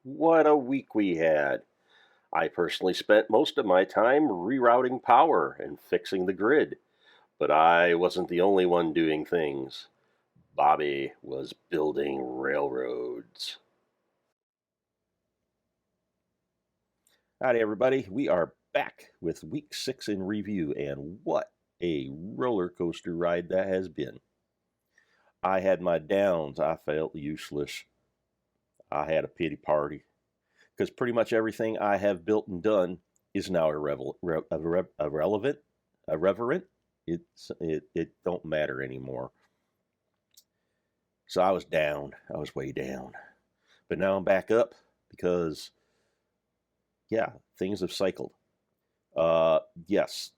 What a week we had. I personally spent most of my time rerouting power and fixing the grid, but I wasn't the only one doing things. Bobby was building railroads. Howdy, everybody. We are back with week 6 in review, and what a roller coaster ride that has been. I had my downs. I felt useless. I had a pity party because pretty much everything I have built and done is now irrelevant. It don't matter anymore. So I was down. I was way down. But now I'm back up because, yeah, things have cycled. Yes,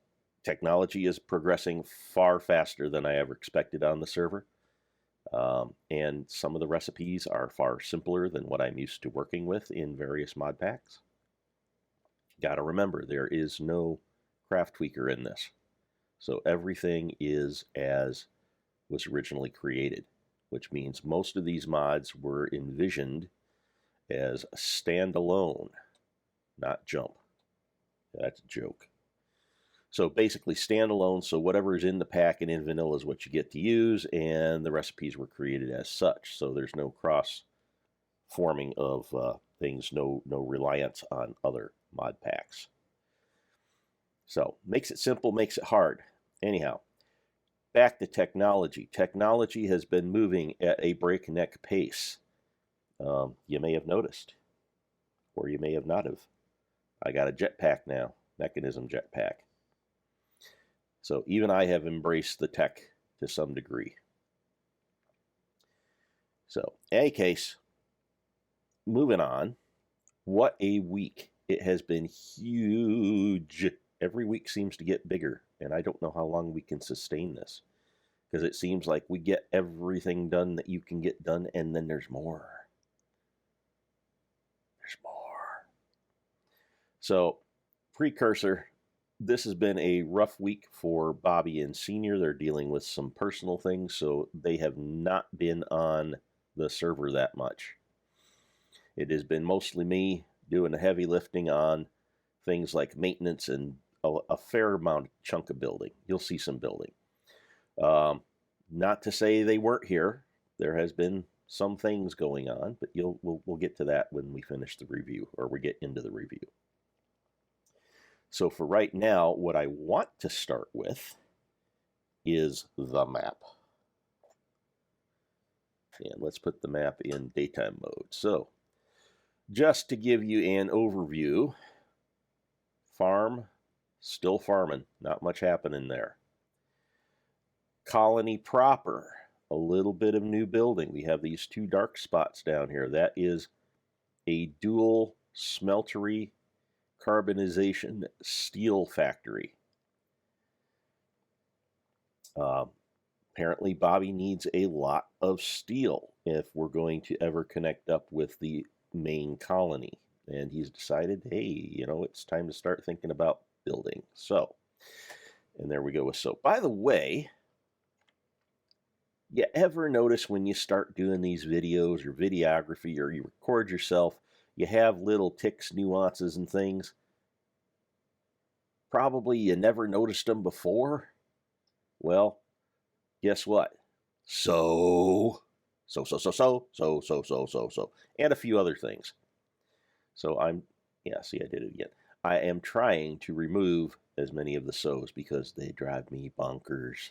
technology is progressing far faster than I ever expected on the server. And some of the recipes are far simpler than what I'm used to working with in various mod packs. Got to remember, there is no CraftTweaker in this. So everything is as was originally created, which means most of these mods were envisioned as standalone, not jump. That's a joke. So basically standalone, so whatever's in the pack and in vanilla is what you get to use, and the recipes were created as such. So there's no cross-forming of things, no reliance on other mod packs. So makes it simple, makes it hard. Anyhow, back to technology. Technology has been moving at a breakneck pace. You may have noticed, or you may have not have. I got a jetpack now, Mekanism jetpack. So even I have embraced the tech to some degree. So in any case, moving on. What a week. It has been huge. Every week seems to get bigger, and I don't know how long we can sustain this, because it seems like we get everything done that you can get done, and then there's more. There's more. So, precursor, this has been a rough week for Bobby and Senior. They're dealing with some personal things, so they have not been on the server that much. It has been mostly me doing the heavy lifting on things like maintenance and a fair amount of chunk of building. You'll see some building. Not to say they weren't here. There has been some things going on, but we'll get to that when we finish the review, or we get into the review. So for right now, what I want to start with is the map. And let's put the map in daytime mode. So just to give you an overview, farm, still farming, not much happening there. Colony proper, a little bit of new building. We have these two dark spots down here. That is a dual smeltery carbonization steel factory. Apparently Bobby needs a lot of steel if we're going to ever connect up with the main colony, and he's decided, hey, it's time to start thinking about building. So, and there we go with so. By the way, you ever notice when you start doing these videos or videography, or you record yourself, you have little ticks, nuances, and things? Probably you never noticed them before. Well, guess what? So, and a few other things. So I did it again. I am trying to remove as many of the so's because they drive me bonkers.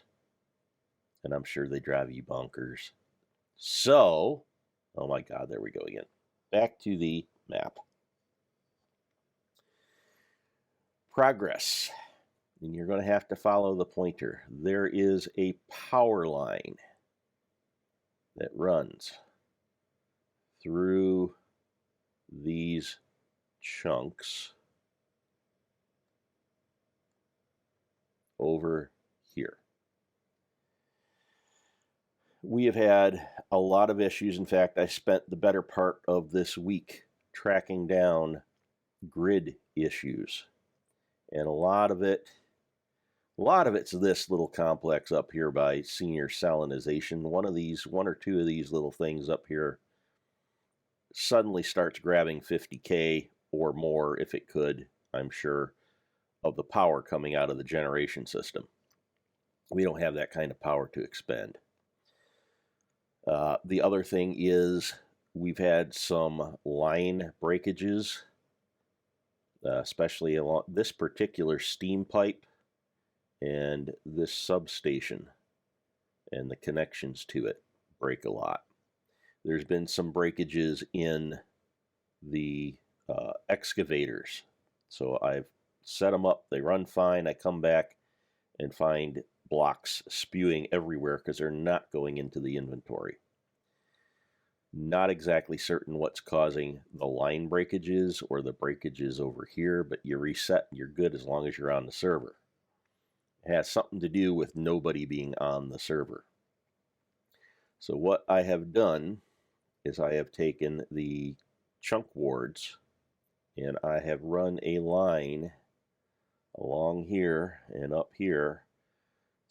And I'm sure they drive you bonkers. So, oh my God, there we go again. Back to the map. Progress. And you're going to have to follow the pointer. There is a power line that runs through these chunks over here. We have had a lot of issues. In fact, I spent the better part of this week tracking down grid issues. And a lot of it's this little complex up here by Senior Salinization. One or two of these little things up here suddenly starts grabbing 50K or more, if it could, I'm sure, of the power coming out of the generation system. We don't have that kind of power to expend. The other thing is we've had some line breakages, especially along this particular steam pipe and this substation, and the connections to it break a lot. There's been some breakages in the excavators. So I've set them up, they run fine, I come back and find blocks spewing everywhere because they're not going into the inventory. Not exactly certain what's causing the line breakages or the breakages over here, but you reset and you're good as long as you're on the server. It has something to do with nobody being on the server. So what I have done is I have taken the chunk wards and I have run a line along here and up here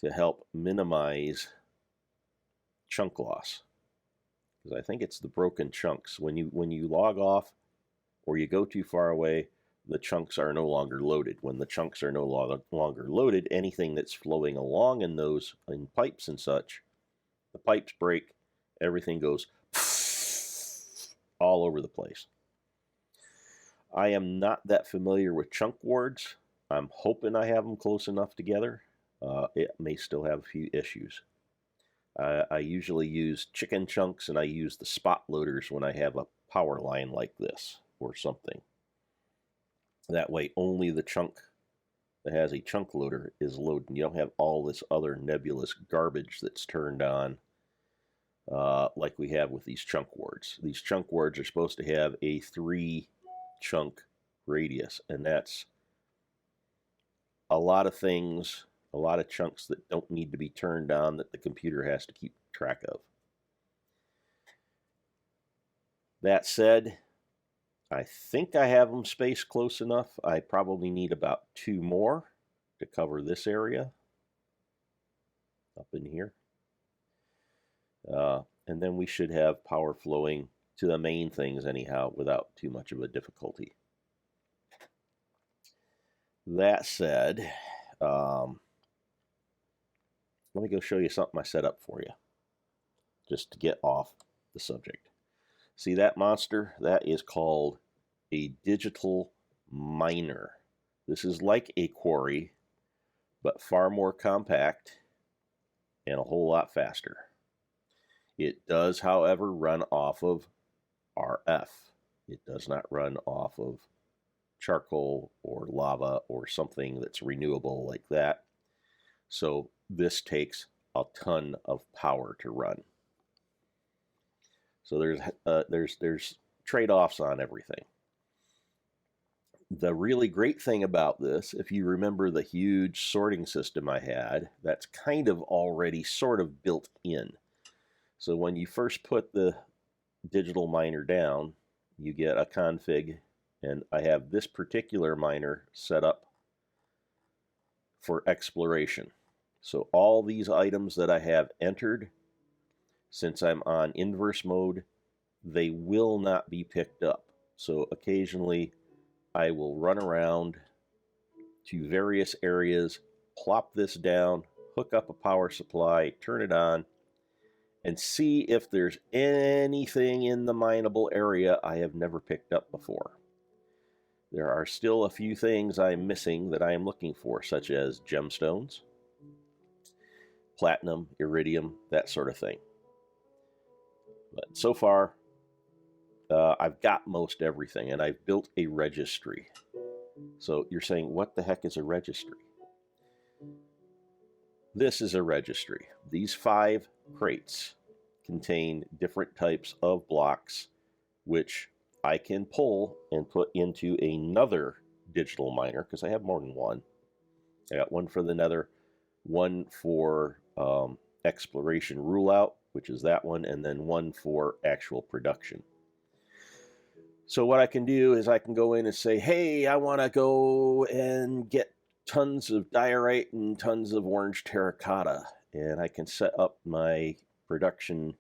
to help minimize chunk loss. Because I think it's the broken chunks. When you log off or you go too far away, the chunks are no longer loaded. When the chunks are no longer loaded, anything that's flowing along in those in pipes and such, the pipes break, everything goes all over the place. I am not that familiar with chunk wards. I'm hoping I have them close enough together. It may still have a few issues. I usually use chicken chunks, and I use the spot loaders when I have a power line like this or something. That way only the chunk that has a chunk loader is loaded. You don't have all this other nebulous garbage that's turned on like we have with these chunk wards. These chunk wards are supposed to have a 3 chunk radius, and that's a lot of things, a lot of chunks that don't need to be turned on that the computer has to keep track of. That said, I think I have them spaced close enough. I probably need about 2 more to cover this area up in here. And then we should have power flowing to the main things anyhow without too much of a difficulty. That said, let me go show you something I set up for you, just to get off the subject. See that monster? That is called a digital miner. This is like a quarry, but far more compact and a whole lot faster. It does, however, run off of RF. It does not run off of charcoal or lava or something that's renewable like that. So this takes a ton of power to run. So there's trade-offs on everything. The really great thing about this, if you remember the huge sorting system I had, that's kind of already sort of built in. So when you first put the digital miner down, you get a config, and I have this particular miner set up for exploration. So all these items that I have entered, since I'm on inverse mode, they will not be picked up. So occasionally I will run around to various areas, plop this down, hook up a power supply, turn it on, and see if there's anything in the mineable area I have never picked up before. There are still a few things I'm missing that I am looking for, such as gemstones, platinum, iridium, that sort of thing. But so far, I've got most everything, and I've built a registry. So you're saying, what the heck is a registry? This is a registry. These 5 crates contain different types of blocks, which I can pull and put into another digital miner, because I have more than one. I got one for the Nether, one for exploration rule out, which is that one, and then one for actual production. So what I can do is I can go in and say, hey, I want to go and get tons of diorite and tons of orange terracotta, and I can set up my production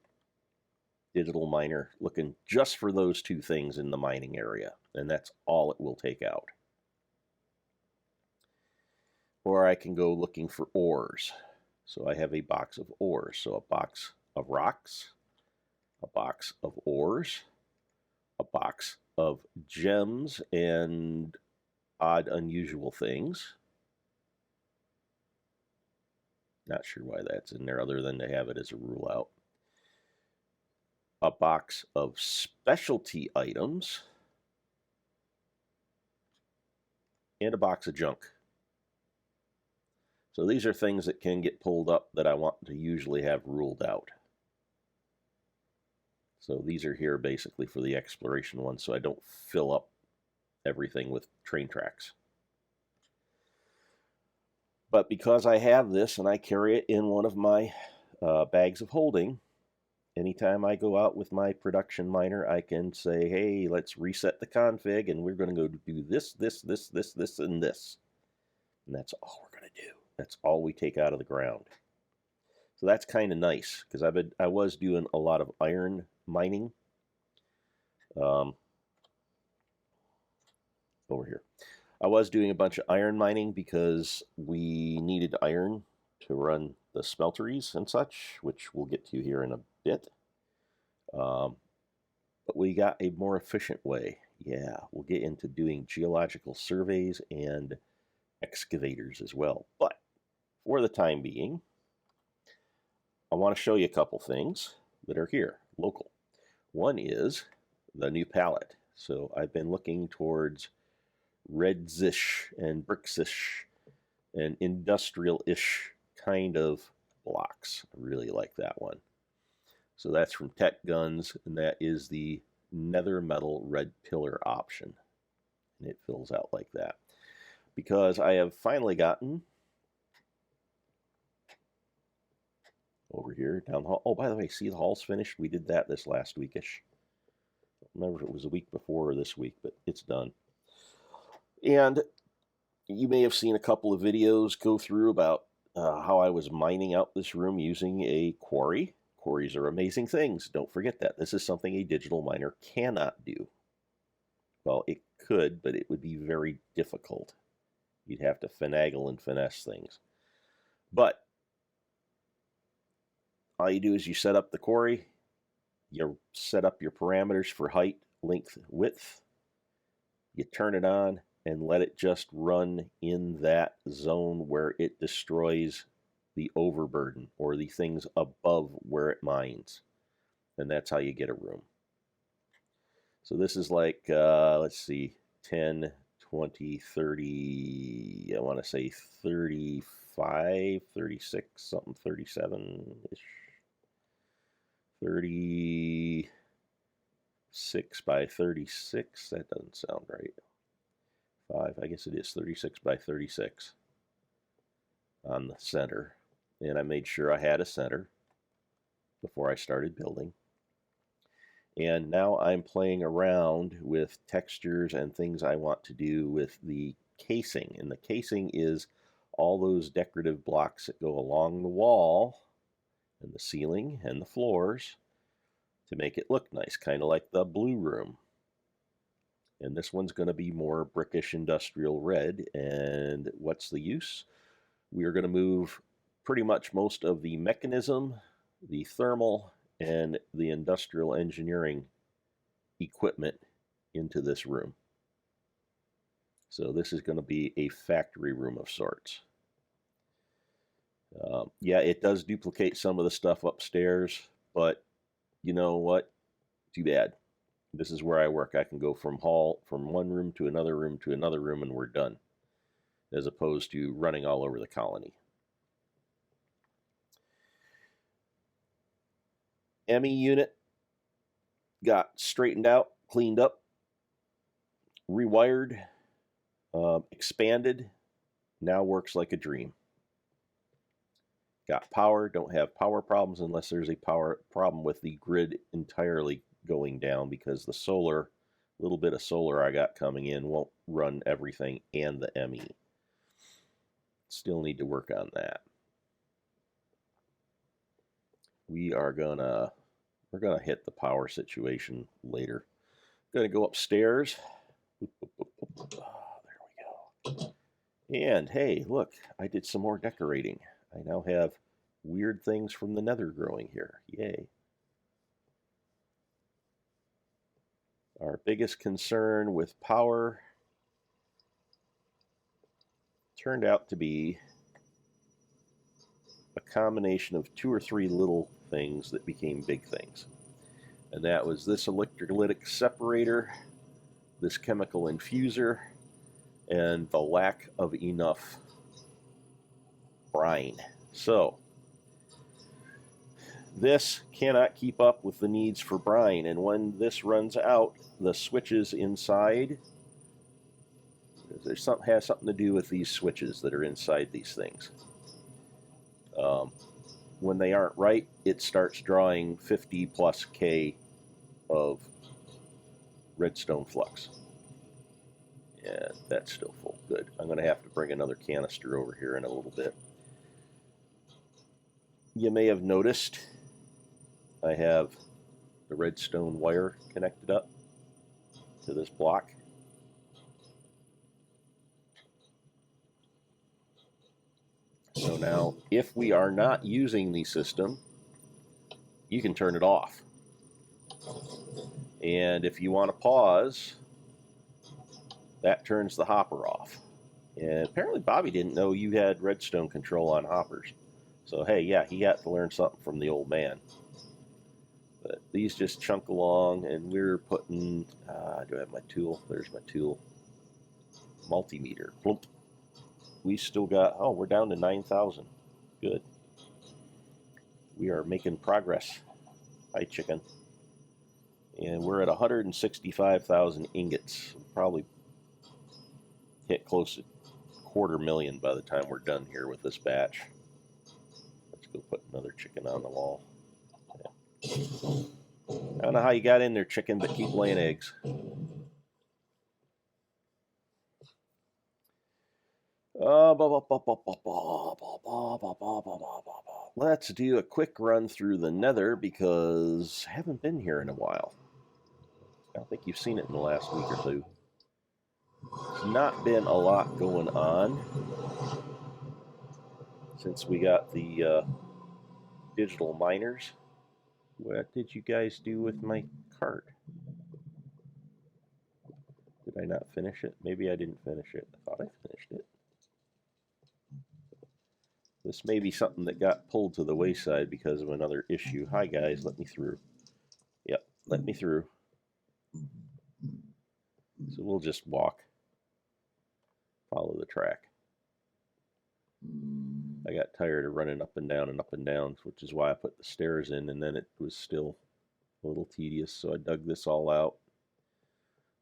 digital miner looking just for those two things in the mining area, and that's all it will take out. Or I can go looking for ores. So I have a box of ores. So a box of rocks, a box of ores, a box of gems and odd, unusual things. Not sure why that's in there other than to have it as a rule out. A box of specialty items, and a box of junk. So these are things that can get pulled up that I want to usually have ruled out. So these are here basically for the exploration ones, so I don't fill up everything with train tracks. But because I have this and I carry it in one of my bags of holding, anytime I go out with my production miner, I can say, hey, let's reset the config, and we're going to go do this, this, and this. And that's all we're going to do. That's all we take out of the ground. So that's kind of nice, because I was doing a lot of iron mining. Over here. I was doing a bunch of iron mining because we needed iron to run the smelteries and such, which we'll get to here in a bit. But we got a more efficient way. Yeah, we'll get into doing geological surveys and excavators as well. But for the time being, I want to show you a couple things that are here, local. One is the new palette. So I've been looking towards redsish and bricksish and industrial-ish kind of blocks. I really like that one. So that's from Tech Guns, and that is the Nether Metal Red Pillar option. And it fills out like that. Because I have finally gotten over here down the hall. Oh, by the way, see the hall's finished? We did that this last weekish. I don't remember if it was the week before or this week, but it's done. And you may have seen a couple of videos go through about how I was mining out this room using a quarry. Quarries are amazing things. Don't forget that. This is something a digital miner cannot do. Well, it could, but it would be very difficult. You'd have to finagle and finesse things. But all you do is you set up the quarry, you set up your parameters for height, length, width, you turn it on, and let it just run in that zone where it destroys the overburden or the things above where it mines. And that's how you get a room. So this is like, let's see, 10, 20, 30, I want to say 35, 36, something, 37-ish. 36 by 36, that doesn't sound right. 5, I guess it is 36 by 36 on the center. And I made sure I had a center before I started building. And now I'm playing around with textures and things I want to do with the casing. And the casing is all those decorative blocks that go along the wall and the ceiling and the floors to make it look nice, kind of like the blue room. And this one's going to be more brickish industrial red. And what's the use? We are going to move pretty much most of the mechanism, the thermal, and the industrial engineering equipment into this room. So this is going to be a factory room of sorts. Yeah, it does duplicate some of the stuff upstairs, but you know what? Too bad. This is where I work. I can go from one room to another room to another room, and we're done, as opposed to running all over the colony. ME unit got straightened out, cleaned up, rewired, expanded, now works like a dream. Got power, don't have power problems unless there's a power problem with the grid entirely going down, because the solar, little bit of solar I got coming in won't run everything and the ME. Still need to work on that. We are gonna We're going to hit the power situation later. Going to go upstairs. There we go. And hey, look, I did some more decorating. I now have weird things from the Nether growing here. Yay. Our biggest concern with power turned out to be a combination of 2 or 3 little things that became big things. And that was this electrolytic separator, this chemical infuser, and the lack of enough brine. So this cannot keep up with the needs for brine, and when this runs out, the switches inside, has something to do with these switches that are inside these things. When they aren't right, it starts drawing 50 plus K of redstone flux. And that's still full. Good. I'm going to have to bring another canister over here in a little bit. You may have noticed I have the redstone wire connected up to this block. So now, if we are not using the system, you can turn it off. And if you want to pause, that turns the hopper off. And apparently Bobby didn't know you had redstone control on hoppers. So hey, yeah, he got to learn something from the old man. But these just chunk along, and we're putting, do I have my tool? There's my tool. Multimeter. Plump. We still got, oh, we're down to 9,000. Good. We are making progress. Hi, chicken. And we're at 165,000 ingots. Probably hit close to 250,000 by the time we're done here with this batch. Let's go put another chicken on the wall. Yeah. I don't know how you got in there, chicken, but keep laying eggs. Let's do a quick run through the Nether because I haven't been here in a while. I don't think you've seen it in the last week or two. There's not been a lot going on since we got the digital miners. What did you guys do with my cart? Did I not finish it? Maybe I didn't finish it. I thought I finished it. This may be something that got pulled to the wayside because of another issue. Hi guys, let me through. Yep, let me through. So we'll just walk. Follow the track. I got tired of running up and down, which is why I put the stairs in, and then it was still a little tedious, so I dug this all out.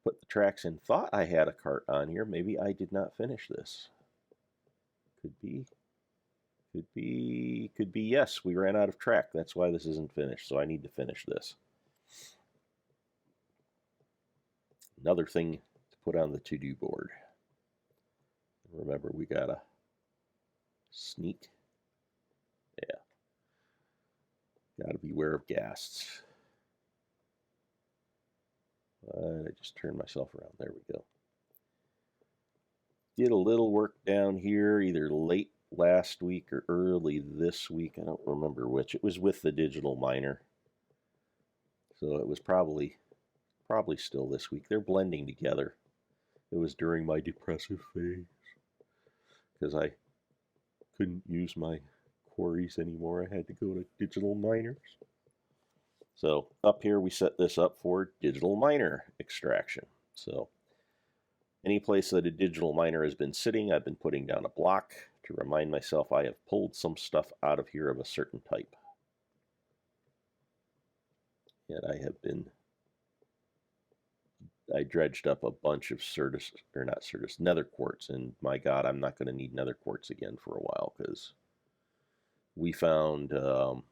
Put the tracks in. Thought I had a cart on here. Maybe I did not finish this. Could be. Could be yes. We ran out of track. That's why this isn't finished, so I need to finish this. Another thing to put on the to-do board. Remember, we gotta sneak. Yeah. Gotta beware of ghasts. I just turned myself around. There we go. Did a little work down here, either late last week or early this week. I don't remember which. It was with the digital miner. So it was probably still this week. They're blending together. It was during my depressive phase because I couldn't use my quarries anymore. I had to go to digital miners. So up here we set this up for digital miner extraction. So any place that a digital miner has been sitting, I've been putting down a block to remind myself I have pulled some stuff out of here of a certain type. And I dredged up a bunch of nether quartz, and my God, I'm not going to need nether quartz again for a while because we found a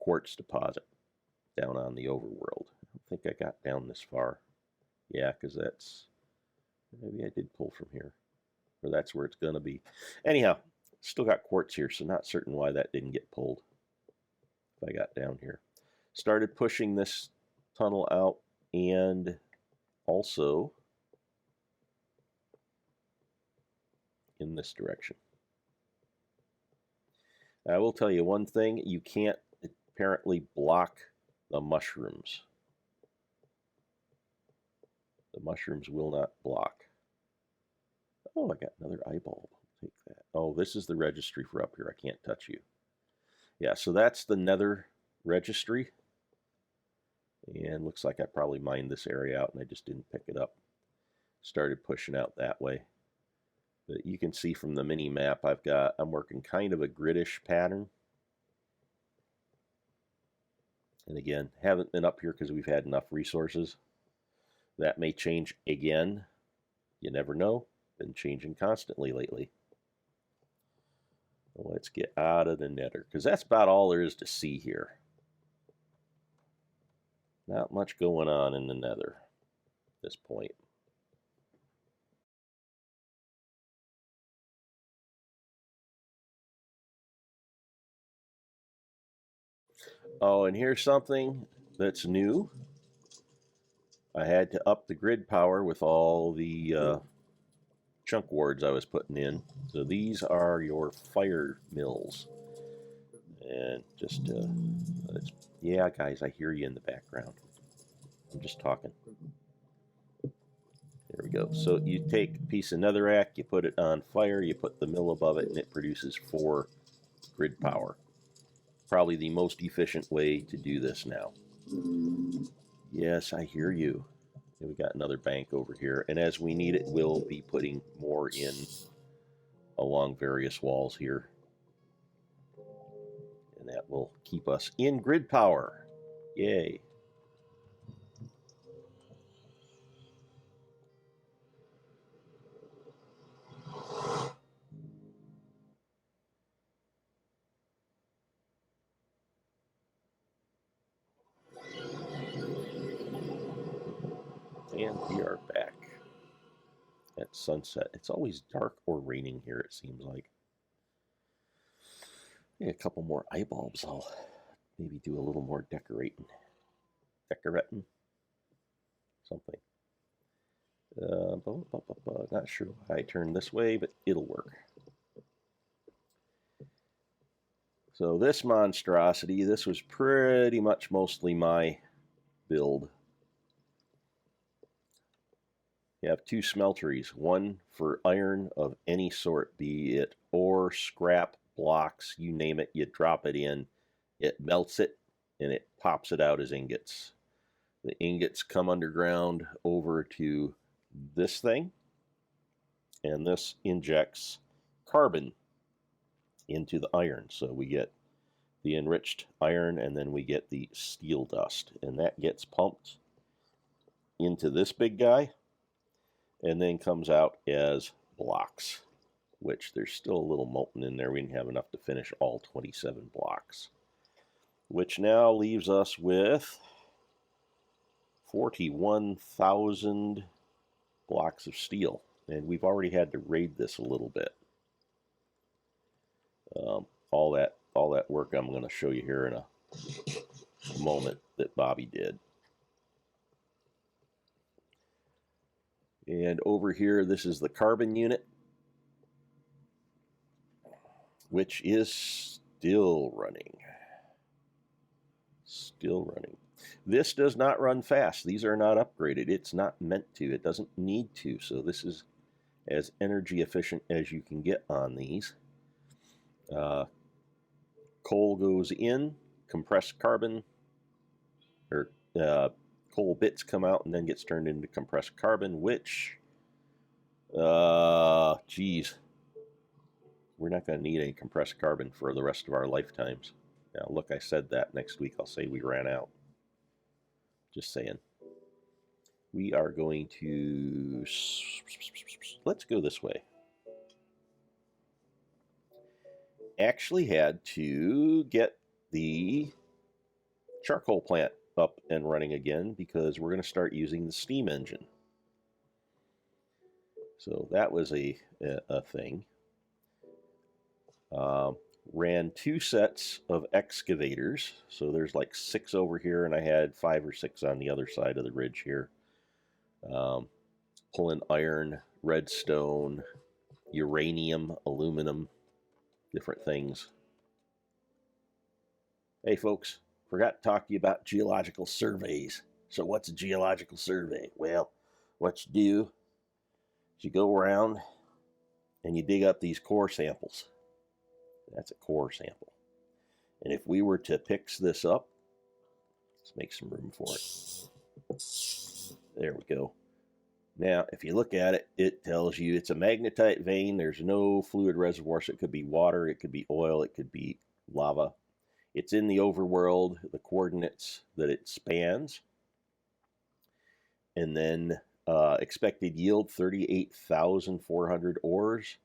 quartz deposit down on the overworld. I don't think I got down this far. Yeah, because maybe I did pull from here, or that's where it's going to be. Anyhow, still got quartz here, so not certain why that didn't get pulled if I got down here. Started pushing this tunnel out, and also in this direction. I will tell you one thing, you can't apparently block the mushrooms. The mushrooms will not block. Oh, I got another eyeball. Take that. Oh, this is the registry for up here. I can't touch you. Yeah, so that's the Nether registry. And looks like I probably mined this area out and I just didn't pick it up. Started pushing out that way. But you can see from the mini map I'm working kind of a gridish pattern. And again, haven't been up here because we've had enough resources. That may change again. You never know. Been changing constantly lately. Well, let's get out of the Nether, because that's about all there is to see here. Not much going on in the Nether at this point. Oh, and here's something that's new. I had to up the grid power with all the chunk wards I was putting in. So these are your fire mills. And just, yeah, guys, I hear you in the background. I'm just talking. There we go. So you take a piece of netherrack, you put it on fire, you put the mill above it, and it produces 4 grid power. Probably the most efficient way to do this now. Yes, I hear you. And we got another bank over here, and as we need it, we'll be putting more in along various walls here. And that will keep us in grid power. Yay. And we are back at sunset. It's always dark or raining here, it seems like. Maybe a couple more eye bulbs. I'll maybe do a little more decorating. Something. Not sure why I turned this way, but it'll work. So this monstrosity, this was pretty much mostly my build. You have 2 smelteries, one for iron of any sort, be it ore, scrap, blocks, you name it, you drop it in, it melts it, and it pops it out as ingots. The ingots come underground over to this thing, and this injects carbon into the iron. So we get the enriched iron, and then we get the steel dust, and that gets pumped into this big guy, and then comes out as blocks, which there's still a little molten in there. We didn't have enough to finish all 27 blocks, which now leaves us with 41,000 blocks of steel, and we've already had to raid this a little bit. All that work I'm going to show you here in a moment that Bobby did. And over here, this is the carbon unit, which is still running. Still running. This does not run fast. These are not upgraded. It's not meant to. It doesn't need to. So this is as energy efficient as you can get on these. Coal goes in, compressed carbon, or coal bits come out and then gets turned into compressed carbon, which, geez, we're not going to need any compressed carbon for the rest of our lifetimes. Now, look, I said that. Next week I'll say we ran out. Just saying. We are going to... Let's go this way. Actually had to get the charcoal plant up and running again because we're going to start using the steam engine. So that was a thing. ran 2 sets of excavators. So there's like 6 over here, and I had 5 or 6 on the other side of the ridge here. Pulling iron, redstone, uranium, aluminum, different things. Hey folks, forgot to talk to you about geological surveys. So what's a geological survey? Well, what you do is you go around and you dig up these core samples. That's a core sample. And if we were to pick this up, let's make some room for it. There we go. Now, if you look at it, it tells you it's a magnetite vein. There's no fluid reservoir, so it could be water, it could be oil, it could be lava. It's in the overworld, the coordinates that it spans. And then expected yield 38,400 ores.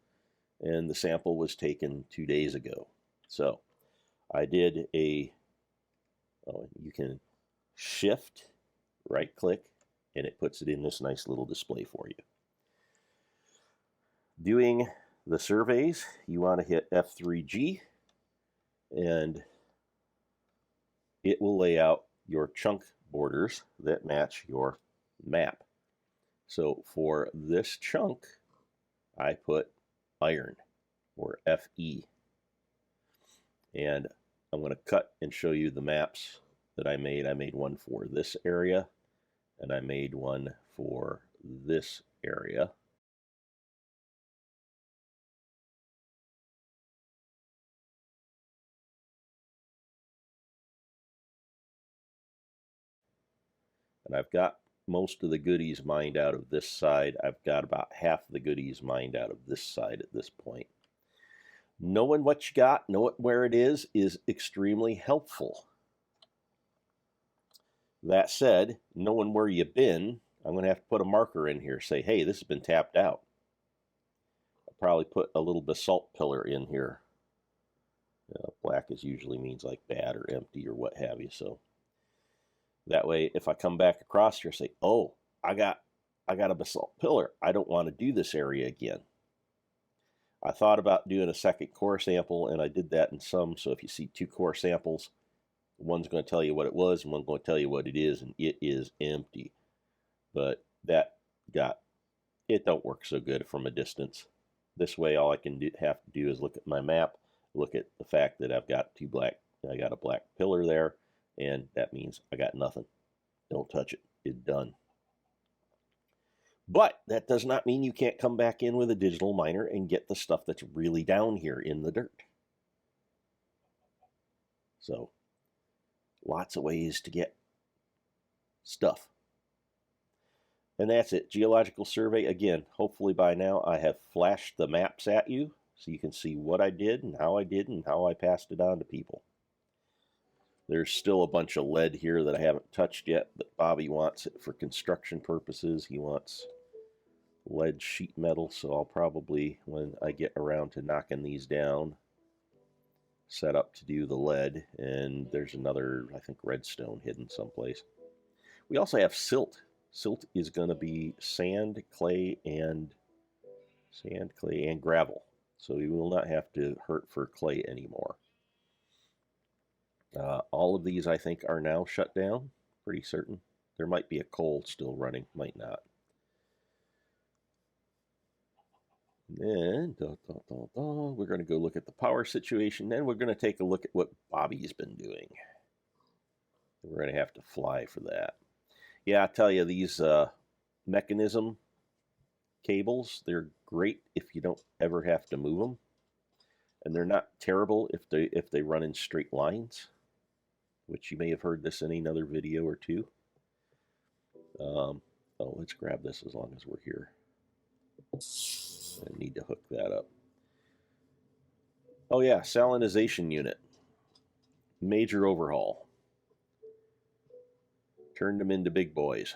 And the sample was taken 2 days ago. So I did you can shift, right click, and it puts it in this nice little display for you. Doing the surveys, you want to hit F3G, and it will lay out your chunk borders that match your map. So for this chunk, I put iron, or FE. And I'm going to cut and show you the maps that I made. I made one for this area, and I made one for this area. And I've got most of the goodies mined out of this side. I've got about half the goodies mined out of this side at this point. Knowing what you got, know where it is extremely helpful. That said, knowing where you've been, I'm going to have to put a marker in here. Say, hey, this has been tapped out. I'll probably put a little basalt pillar in here. Black is usually means like bad or empty or what have you. So that way, if I come back across here, say, oh, I got a basalt pillar. I don't want to do this area again. I thought about doing a second core sample, and I did that in some. So if you see 2 core samples, one's going to tell you what it was, and one's going to tell you what it is, and it is empty. But it don't work so good from a distance. This way, all I can have to do is look at my map, look at the fact that I got a black pillar there, and that means I got nothing. Don't touch it. It's done. But that does not mean you can't come back in with a digital miner and get the stuff that's really down here in the dirt. So, lots of ways to get stuff. And that's it. Geological survey. Again, hopefully by now I have flashed the maps at you so you can see what I did and how I passed it on to people. There's still a bunch of lead here that I haven't touched yet, but Bobby wants it for construction purposes. He wants lead sheet metal, so I'll probably, when I get around to knocking these down, set up to do the lead. And there's another, I think, redstone hidden someplace. We also have silt. Silt is going to be sand, clay, and gravel. So we will not have to hurt for clay anymore. All of these, I think, are now shut down. Pretty certain. There might be a coal still running. Might not. And then we're going to go look at the power situation. Then we're going to take a look at what Bobby's been doing. We're going to have to fly for that. Yeah, I tell you, these Mekanism cables, they're great if you don't ever have to move them. And they're not terrible if they run in straight lines, which you may have heard this in another video or two. Let's grab this as long as we're here. I need to hook that up. Oh yeah, salinization unit. Major overhaul. Turned them into big boys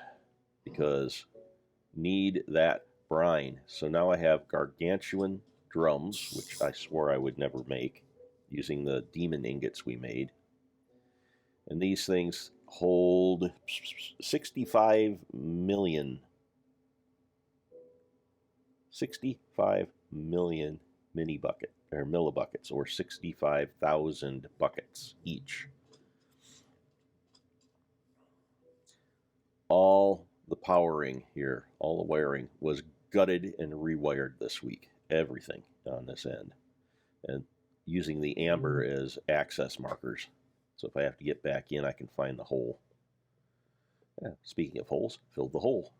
because need that brine. So now I have gargantuan drums, which I swore I would never make, using the demon ingots we made. And these things hold 65 million mini bucket or millibuckets, or 65,000 buckets each. All the powering here, all the wiring was gutted and rewired this week. Everything on this end. And using the amber as access markers. So if I have to get back in, I can find the hole. Yeah, speaking of holes, filled the hole.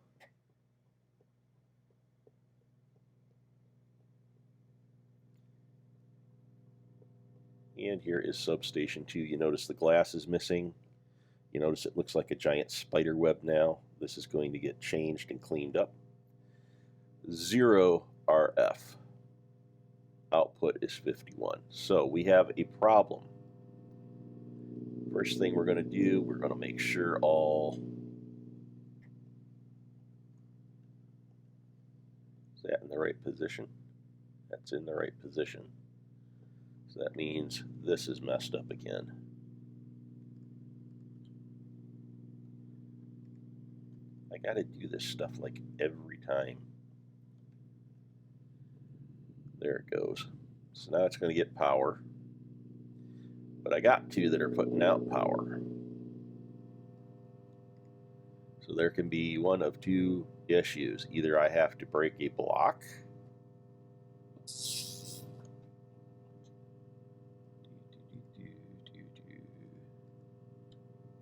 And here is substation 2. You notice the glass is missing. You notice it looks like a giant spider web now. This is going to get changed and cleaned up. 0 RF. Output is 51. So we have a problem. First thing we're going to do, we're going to make sure all... Is that in the right position? That's in the right position. So that means this is messed up again. I got to do this stuff like every time. There it goes. So now it's going to get power. But I got 2 that are putting out power. So there can be one of 2 issues. Either I have to break a block.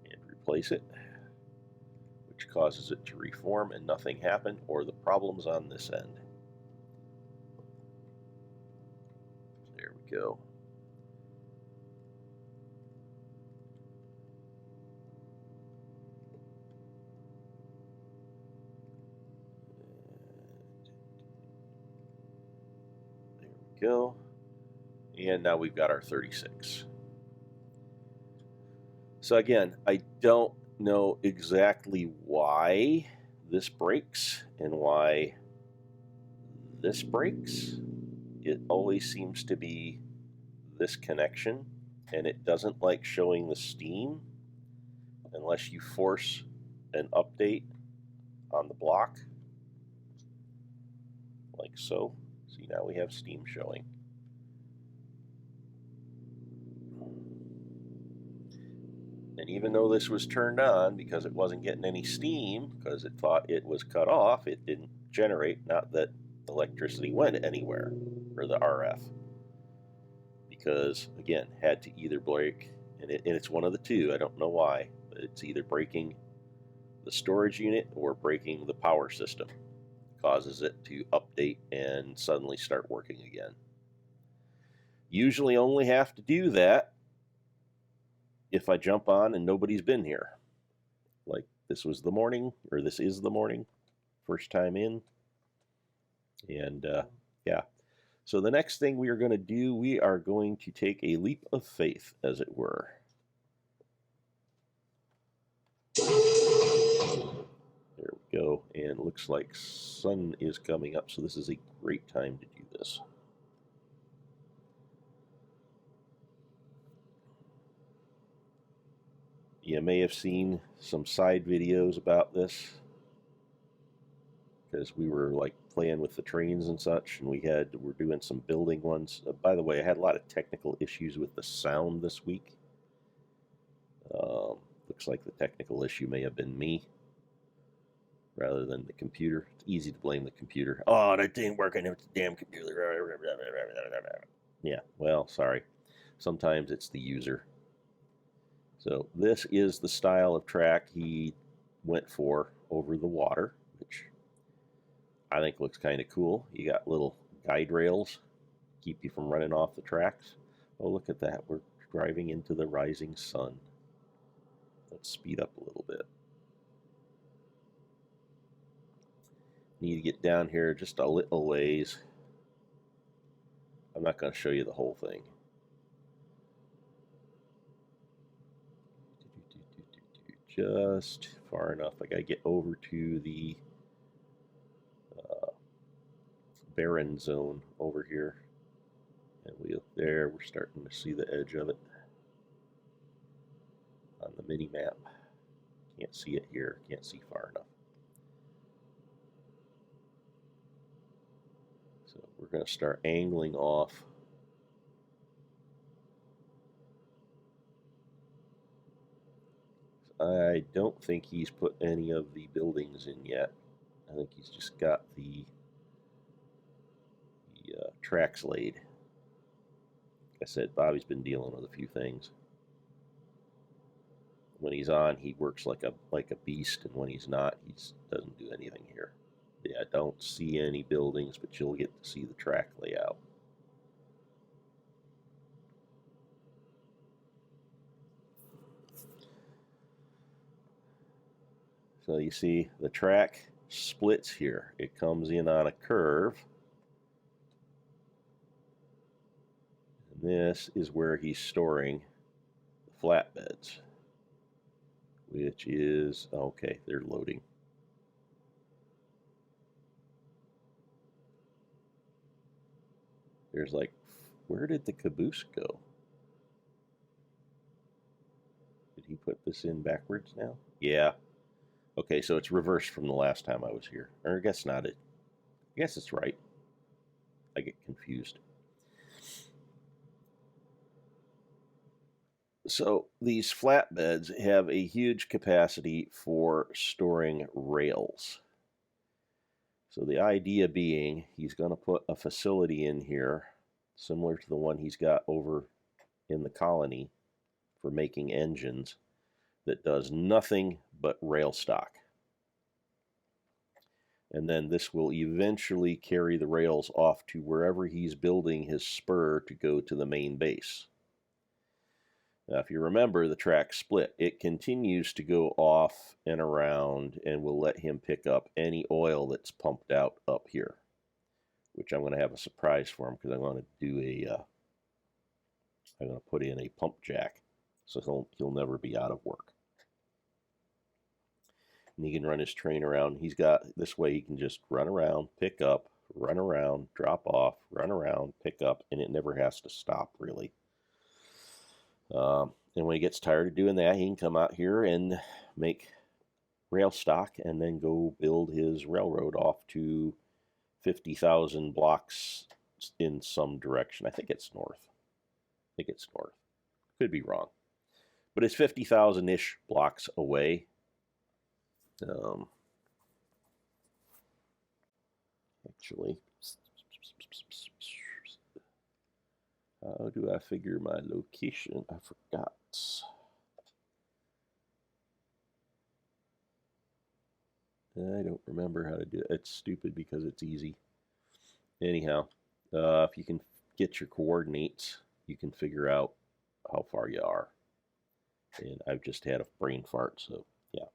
And replace it. Which causes it to reform and nothing happened, or the problem's on this end. There we go. There we go. And now we've got our 36. So again, I don't know exactly why this breaks and why this breaks. It always seems to be this connection, and it doesn't like showing the steam unless you force an update on the block, like so. See, now we have steam showing. And even though this was turned on because it wasn't getting any steam, because it thought it was cut off, it didn't generate, not that electricity went anywhere, or the RF. Because, again, had to either break, and it's one of the 2, I don't know why, but it's either breaking the storage unit or breaking the power system. Causes it to update and suddenly start working again. Usually only have to do that if I jump on and nobody's been here. Like this was the morning, or this is the morning, first time in. And yeah. So the next thing we are going to do, we are going to take a leap of faith, as it were. There we go. And it looks like sun is coming up, so this is a great time to do this. You may have seen some side videos about this, because we were like playing with the trains and such, and we're doing some building ones. By the way, I had a lot of technical issues with the sound this week. Looks like the technical issue may have been me rather than the computer. It's easy to blame the computer. Oh, that didn't work. I know it's the damn computer. Yeah, well, sorry. Sometimes it's the user. So this is the style of track he went for over the water, which I think looks kind of cool. You got little guide rails, keep you from running off the tracks. Oh, look at that. We're driving into the rising sun. Let's speed up a little bit. Need to get down here just a little ways. I'm not going to show you the whole thing. Just far enough. I got to get over to the barren zone over here. And we're starting to see the edge of it on the mini map. Can't see it here. Can't see far enough. So we're going to start angling off I don't think he's put any of the buildings in yet. I think he's just got the tracks laid. Like I said, Bobby's been dealing with a few things. When he's on, he works like a beast, and when he's not, he doesn't do anything here. Yeah, I don't see any buildings, but you'll get to see the track layout. So you see the track splits here. It comes in on a curve. And this is where he's storing the flatbeds, which is, okay, they're loading. There's like, where did the caboose go? Did he put this in backwards now? Yeah. Okay, so it's reversed from the last time I was here. Or I guess not. I guess it's right. I get confused. So these flatbeds have a huge capacity for storing rails. So the idea being he's going to put a facility in here similar to the one he's got over in the colony for making engines that does nothing but rail stock. And then this will eventually carry the rails off to wherever he's building his spur to go to the main base. Now, if you remember, the track split. It continues to go off and around and will let him pick up any oil that's pumped out up here, which I'm going to have a surprise for him because I'm going to do I'm going to put in a pump jack so he'll never be out of work. And he can run his train around. He's got, this way he can just run around, pick up, run around, drop off, run around, pick up, and it never has to stop, really. And when he gets tired of doing that, he can come out here and make rail stock and then go build his railroad off to 50,000 blocks in some direction. I think it's north. Could be wrong. But it's 50,000-ish blocks away. Actually, how do I figure my location? I forgot. I don't remember how to do it. It's stupid because it's easy. Anyhow, if you can get your coordinates, you can figure out how far you are. And I've just had a brain fart, so yeah.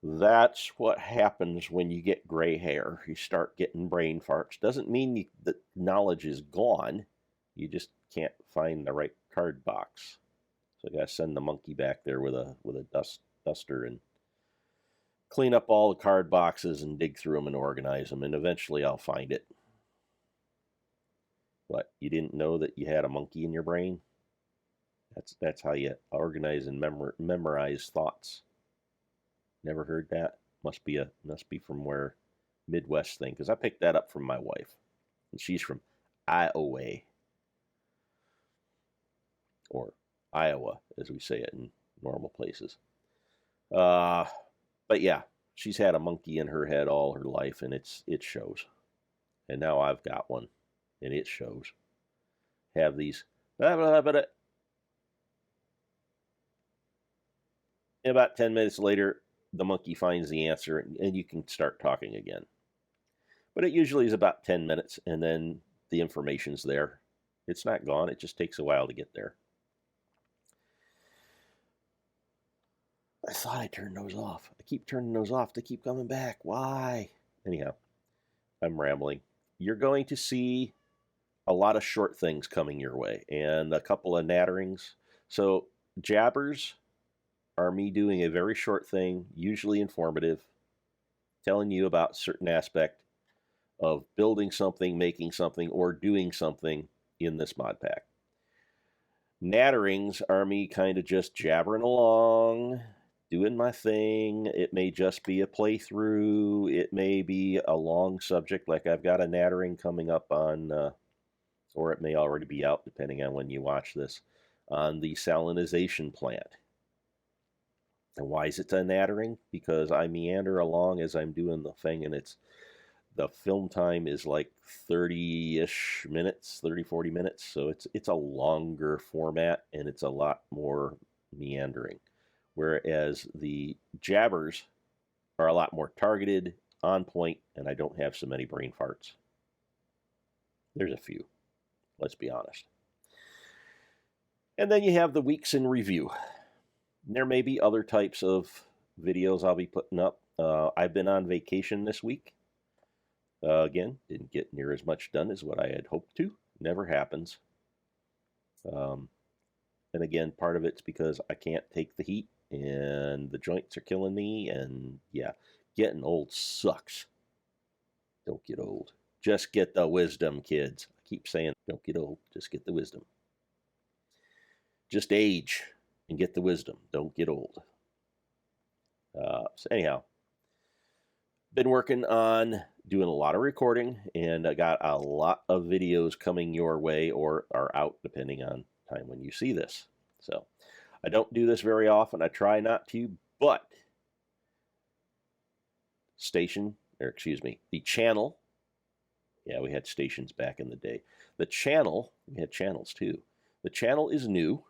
That's what happens when you get gray hair. You start getting brain farts. Doesn't mean that knowledge is gone. You just can't find the right card box. So I got to send the monkey back there with a duster and clean up all the card boxes and dig through them and organize them. And eventually I'll find it. What, you didn't know that you had a monkey in your brain? That's how you organize and memorize thoughts. Never heard that? Must be from where Midwest thing, because I picked that up from my wife, and she's from Iowa, or Iowa, as we say it in normal places. But yeah, she's had a monkey in her head all her life, and it shows. And now I've got one, and it shows. Have these. About 10 minutes later, the monkey finds the answer, and you can start talking again. But it usually is about 10 minutes, and then the information's there. It's not gone. It just takes a while to get there. I thought I turned those off. I keep turning those off. They keep coming back. Why? Anyhow, I'm rambling. You're going to see a lot of short things coming your way, and a couple of natterings. So jabbers are me doing a very short thing, usually informative, telling you about a certain aspect of building something, making something, or doing something in this mod pack. Natterings are me kind of just jabbering along, doing my thing. It may just be a playthrough. It may be a long subject, like I've got a nattering coming up on, or it may already be out, depending on when you watch this, on the salinization plant. And why is it a nattering? Because I meander along as I'm doing the thing, and the film time is like 30-ish minutes, 30, 40 minutes. So it's a longer format, and it's a lot more meandering. Whereas the jabbers are a lot more targeted, on point, and I don't have so many brain farts. There's a few, let's be honest. And then you have the weeks in review. There may be other types of videos I'll be putting up. I've been on vacation this week. Again, didn't get near as much done as what I had hoped to. Never happens. And again, part of it's because I can't take the heat and the joints are killing me. And yeah, getting old sucks. Don't get old. Just get the wisdom, kids. I keep saying, don't get old. Just get the wisdom. Just age and get the wisdom. Don't get old. So anyhow, been working on doing a lot of recording, and I got a lot of videos coming your way or are out depending on time when you see this. So I don't do this very often. I try not to, but the channel. Yeah, we had stations back in the day. The channel, we had channels too. The channel is new,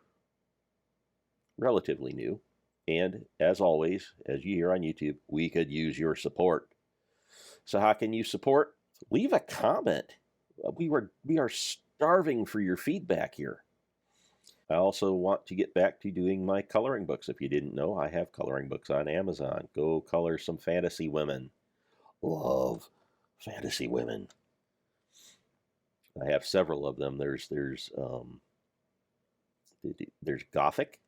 relatively new. And as always, as you hear on YouTube, we could use your support. So how can you support? Leave a comment. We are starving for your feedback here. I also want to get back to doing my coloring books. If you didn't know, I have coloring books on Amazon. Go color some fantasy women. Love fantasy women. I have several of them. There's gothic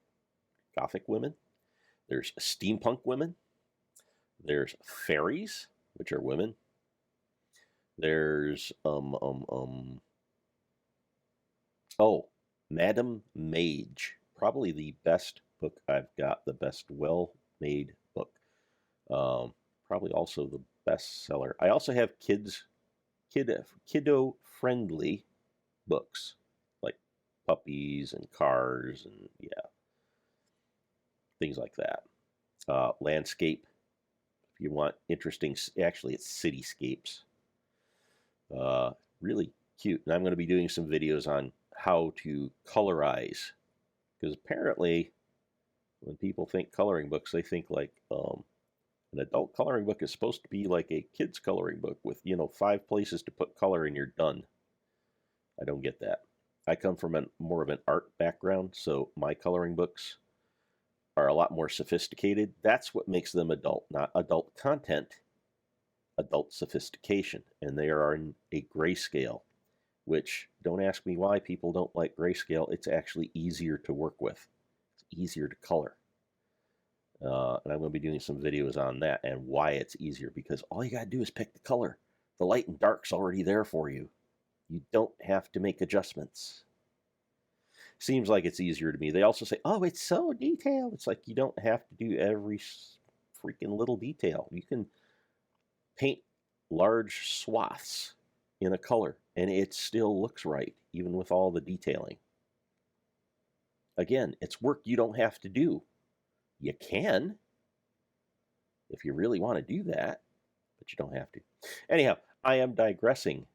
women. There's steampunk women. There's fairies, which are women. There's Madam Mage, probably the best book I've got, the best well-made book. Probably also the bestseller. I also have kiddo-friendly books, like puppies and cars and things like that. Landscape, if you want interesting, actually it's cityscapes. Really cute. And I'm going to be doing some videos on how to colorize, because apparently when people think coloring books, they think like an adult coloring book is supposed to be like a kid's coloring book with 5 places to put color and you're done. I don't get that. I come from more of an art background, so my coloring books are a lot more sophisticated. That's what makes them adult, not adult content, adult sophistication. And they are in a grayscale, which, don't ask me why people don't like grayscale. It's actually easier to work with. It's easier to color. And I'm going to be doing some videos on that and why it's easier, because all you got to do is pick the color. The light and dark's already there for you. You don't have to make adjustments. Seems like it's easier to me. They also say, oh, it's so detailed. It's like you don't have to do every freaking little detail. You can paint large swaths in a color and it still looks right, even with all the detailing. Again, it's work you don't have to do. You can, if you really want to do that, but you don't have to. Anyhow, I am digressing,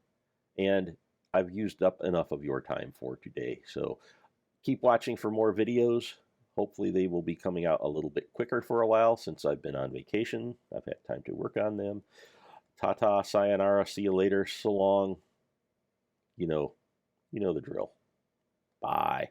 and I've used up enough of your time for today. So keep watching for more videos. Hopefully they will be coming out a little bit quicker for a while since I've been on vacation. I've had time to work on them. Ta-ta, sayonara, see you later, so long. You know the drill. Bye.